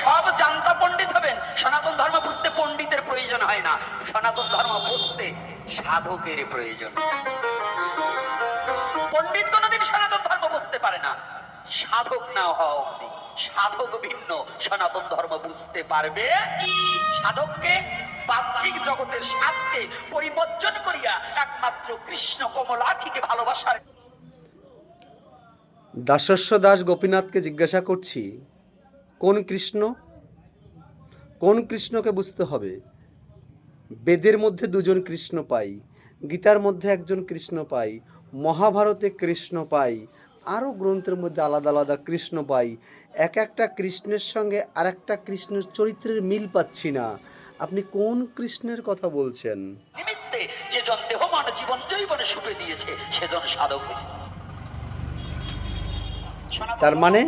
সব জানতা পণ্ডিত হবেন। সনাতন ধর্ম বুঝতে পণ্ডিতের প্রয়োজন হয় না, সনাতন ধর্ম বুঝতে সাধকের প্রয়োজন। পণ্ডিত কোনদিন সনাতন ধর্ম বুঝতে পারে না, সাধক না হওয়া অবধি। সাধক ভিন্ন, সনাতন ধর্ম বুঝতে পারবে। সাধককে বাহ্যিক জগতের স্বাদকে পরিবর্জন করিয়া একমাত্র কৃষ্ণ কমলাক্ষীকে ভালোবাসার। দাসস্য দাস গোপীনাথকে জিজ্ঞাসা করছি, কোন কৃষ্ণ? কোন কৃষ্ণকে বুঝতে হবে? বেদের মধ্যে দুজন কৃষ্ণ পাই, গীতার মধ্যে একজন কৃষ্ণ পাই, মহাভারতে কৃষ্ণ পাই, আরও গ্রন্থের মধ্যে আলাদা আলাদা কৃষ্ণ পাই। এক একটা কৃষ্ণের সঙ্গে আর একটা কৃষ্ণের চরিত্রের মিল পাচ্ছি না। আপনি কোন কৃষ্ণের কথা বলছেন? নিমিত্তে যে জন দেহ মন জীবন জৈবনে সুপে দিয়েছে সেজন সাধক। তার মানে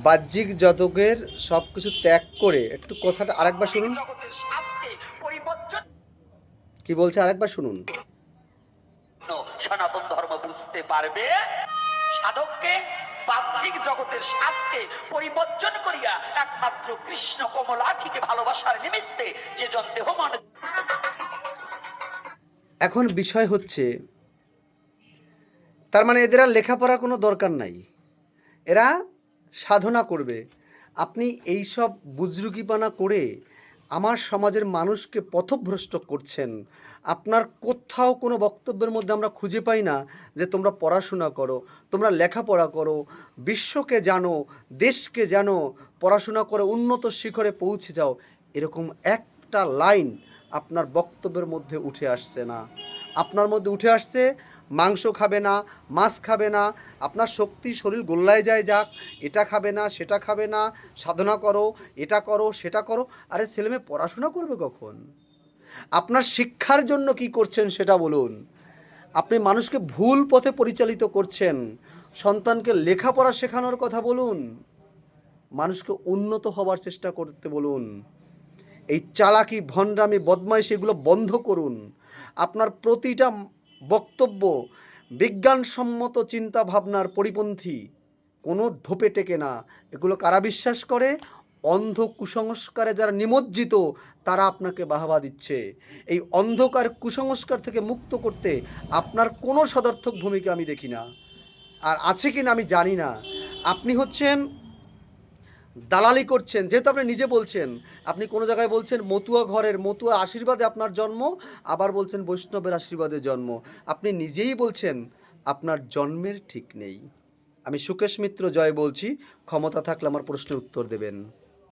বাহ্যিক জগতের সব কিছু ত্যাগ করে, একটু কথাটা আরেকবার শুনুন, কি বলছে আরেকবার শুনুন। সনাতন ধর্ম বুঝতে পারবে। সাধককে বাহ্যিক জগতের স্বাদকে পরিবর্জন করিয়া একমাত্র কৃষ্ণ কমলাক্ষীকে ভালোবাসার নিমিত্তে যে জন দেহ মন। এখন বিষয় হচ্ছে, তার মানে এদের আর লেখাপড়ার কোনো দরকার নাই, এরা সাধনা করবে। আপনি এই সব বুজরুকিপানা করে আমার সমাজের মানুষকে পথভ্রষ্ট করছেন। আপনার কোথাও কোনো বক্তব্যের মধ্যে আমরা খুঁজে পাই না যে তোমরা পড়াশোনা করো, তোমরা লেখাপড়া করো, বিশ্বকে জানো, দেশকে জানো, পড়াশোনা করে উন্নত শিখরে পৌঁছে যাও। এরকম একটা লাইন আপনার বক্তব্যের মধ্যে উঠে আসছে না। আপনার মধ্যে উঠে আসছে মাংস খাবে না, মাছ খাবে না, আপনার শক্তি শরীর গোল্লায় যায় যাক, এটা খাবে না, সেটা খাবে না, সাধনা করো, এটা করো, সেটা করো। আরে ছেলেমেয়ে পড়াশোনা করবে কখন? আপনার শিক্ষার জন্য কি করছেন সেটা বলুন। আপনি মানুষকে ভুল পথে পরিচালিত করছেন, সন্তানকে লেখাপড়া শেখানোর কথা বলুন, মানুষকে উন্নত হবার চেষ্টা করতে বলুন। এই চালাকি, ভণ্ডামি, বদমাইশি এগুলো বন্ধ করুন। আপনার প্রতিটা বক্তব্য বিজ্ঞানসম্মত চিন্তা ভাবনার পরিপন্থী, কোনো ধোপে টেকে না। এগুলো কারা বিশ্বাস করে? অন্ধ কুসংস্কারে যারা নিমজ্জিত, তারা আপনাকে বাহবা দিচ্ছে। এই অন্ধকার কুসংস্কার থেকে মুক্ত করতে আপনার কোনো সদর্থক ভূমিকা আমি দেখি না, আর আছে কি না আমি জানি না। আপনি হচ্ছেন দালালি করছেন, যেহেতু আপনি নিজে বলছেন, আপনি কোনো জায়গায় বলছেন মতুয়া ঘরের, মতুয়া আশীর্বাদে আপনার জন্ম, আবার বলছেন বৈষ্ণবের আশীর্বাদে জন্ম। আপনি নিজেই বলছেন আপনার জন্মের ঠিক নেই। আমি সুকেশ মিত্র জয় বলছি, ক্ষমতা থাকলে আমার প্রশ্নের উত্তর দেবেন।